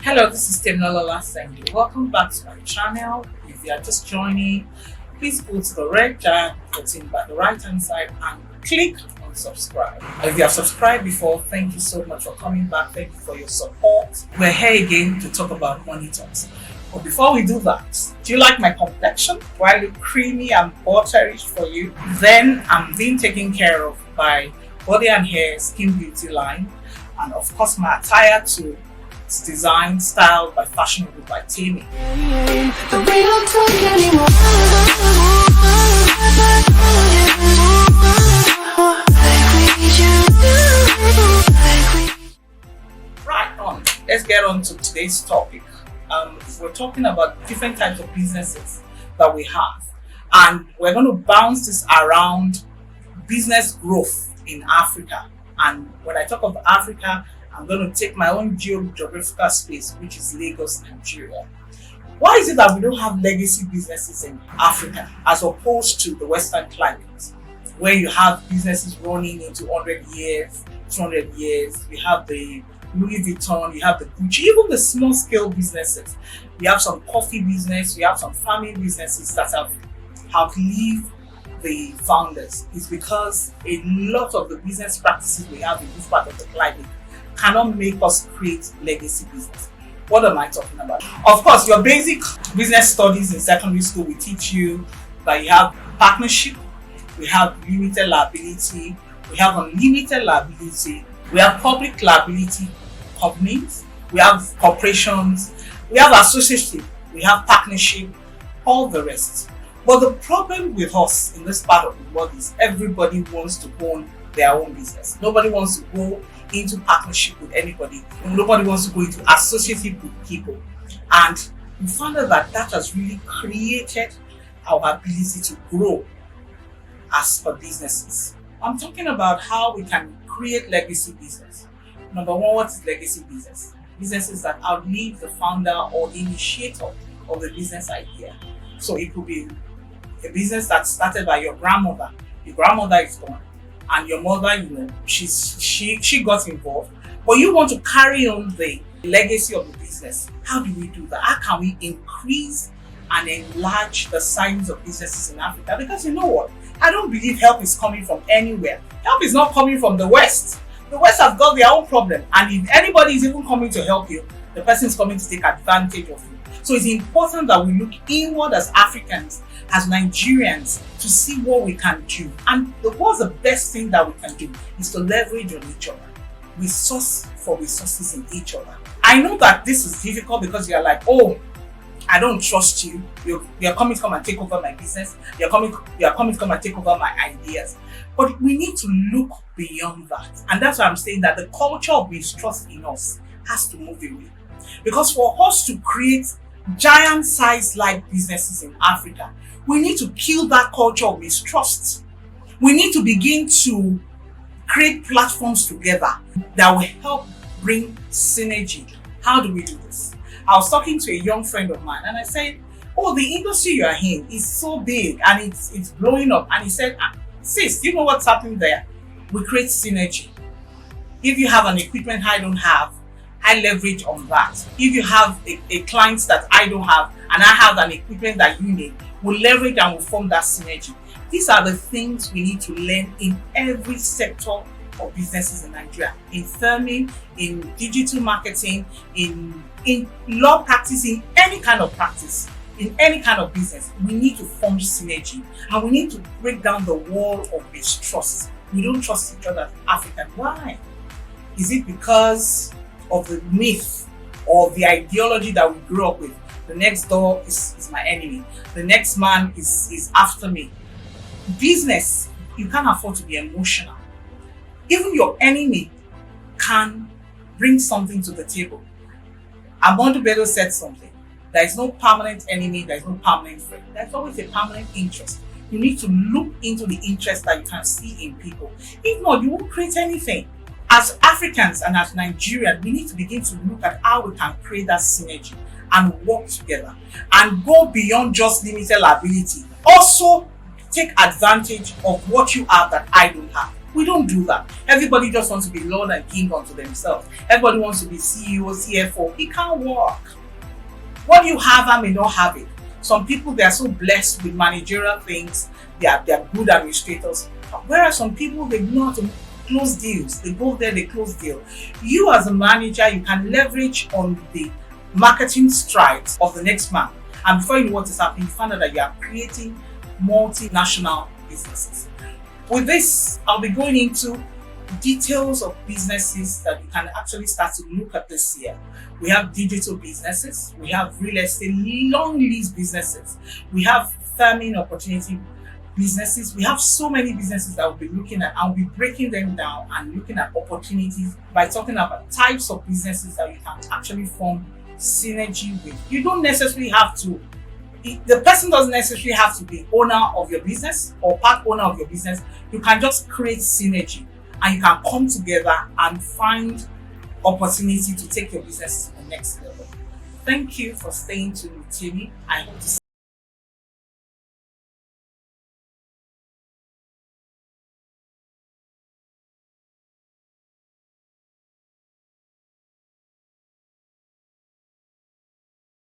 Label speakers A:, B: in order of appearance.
A: Hello, this is Temi. Welcome back to my channel. If you are just joining, please go to the red giant button by the right hand side and click on subscribe. If you have subscribed before, thank you so much for coming back. Thank you for your support. We're here again to talk about money talks. But before we do that, do you like my complexion? Do I look creamy and butterish for you? Then I'm being taken care of by Body and Hair Skin Beauty line, and of course my attire too. It's designed, styled by fashionable by Temi.
B: But we don't talk anymore.
A: Right on. Let's get on to today's topic. We're talking about different types of businesses that we have, and we're going to bounce this around business growth in Africa. And when I talk of Africa, I'm going to take my own geographical space, which is Lagos, Nigeria. Why is it that we don't have legacy businesses in Africa as opposed to the Western climate, where you have businesses running into 100 years, 200 years? We have the Louis Vuitton, you have the Gucci, even the small scale businesses. We have some coffee business, we have some farming businesses that have outlived the founders. It's because a lot of the business practices we have in this part of the climate cannot make us create legacy business. What am I talking about? Of course, your basic business studies in secondary school will teach you that you have partnership, we have limited liability, we have unlimited liability, we have public liability companies, we have corporations, we have associationship, we have partnership, all the rest. But the problem with us in this part of the world is everybody wants to own their own business. Nobody wants to go into partnership with anybody. Nobody wants to go into associative with people. And we found out that that has really created our ability to grow as per businesses. I'm talking about how we can create legacy business. Number one, what is legacy business? Businesses that outlive the founder or the initiator of the business idea. So it could be a business that started by your grandmother. Your grandmother is gone, and your mother, she got involved, but you want to carry on the legacy of the business. How do we do that? How can we increase and enlarge the size of businesses in Africa? Because you know what? I don't believe help is coming from anywhere. Help is not coming from the West. The West have got their own problem, and if anybody is even coming to help you, the person is coming to take advantage of you. So it's important that we look inward as Africans, as Nigerians, to see what we can do. And what's the best thing that we can do is to leverage on each other. We source for resources in each other. I know that this is difficult because you're like, oh, I don't trust you. You're coming to come and take over my business. You're coming to come and take over my ideas. But we need to look beyond that. And that's why I'm saying that the culture of mistrust in us has to move away. Because for us to create giant size like businesses in Africa, we need to kill that culture of mistrust. We need to begin to create platforms together that will help bring synergy. How do we do this? I was talking to a young friend of mine and I said, oh, the industry you are in is so big and it's blowing up. And he said, sis, you know what's happening there? We create synergy. If you have an equipment I don't have, I leverage on that. If you have a client that I don't have and I have an equipment that you need, we'll leverage and we'll form that synergy. These are the things we need to learn in every sector of businesses in Nigeria. In farming, in digital marketing, in law practice, in any kind of practice, in any kind of business, we need to form synergy and we need to break down the wall of mistrust. We don't trust each other as Africans. Why? Is it because of the myth or the ideology that we grew up with? The next door is my enemy. The next man is after me. Business, you can't afford to be emotional. Even your enemy can bring something to the table. Amondu Bello said something. There is no permanent enemy, there is no permanent friend. There's always a permanent interest. You need to look into the interest that you can see in people. If not, you won't create anything. As Africans and as Nigerians, we need to begin to look at how we can create that synergy and work together and go beyond just limited liability. Also, take advantage of what you have that I don't have. We don't do that. Everybody just wants to be Lord and King unto themselves. Everybody wants to be CEO, CFO. It can't work. What you have, I may not have it. Some people, they are so blessed with managerial things. They are good administrators. Whereas some people, they know how to close deals. They go there, they close deal. You as a manager, you can leverage on the marketing strides of the next man. And before you know what is happening, you find out that you are creating multinational businesses. With this, I'll be going into details of businesses that you can actually start to look at this year. We have digital businesses, we have real estate, long lease businesses, we have farming opportunity businesses. We have so many businesses that we'll be looking at, and we'll be breaking them down and looking at opportunities by talking about types of businesses that you can actually form synergy with. You don't necessarily have to, the person doesn't necessarily have to be owner of your business or part owner of your business. You can just create synergy and you can come together and find opportunity to take your business to the next level. Thank you for staying tuned with Temi. I hope to see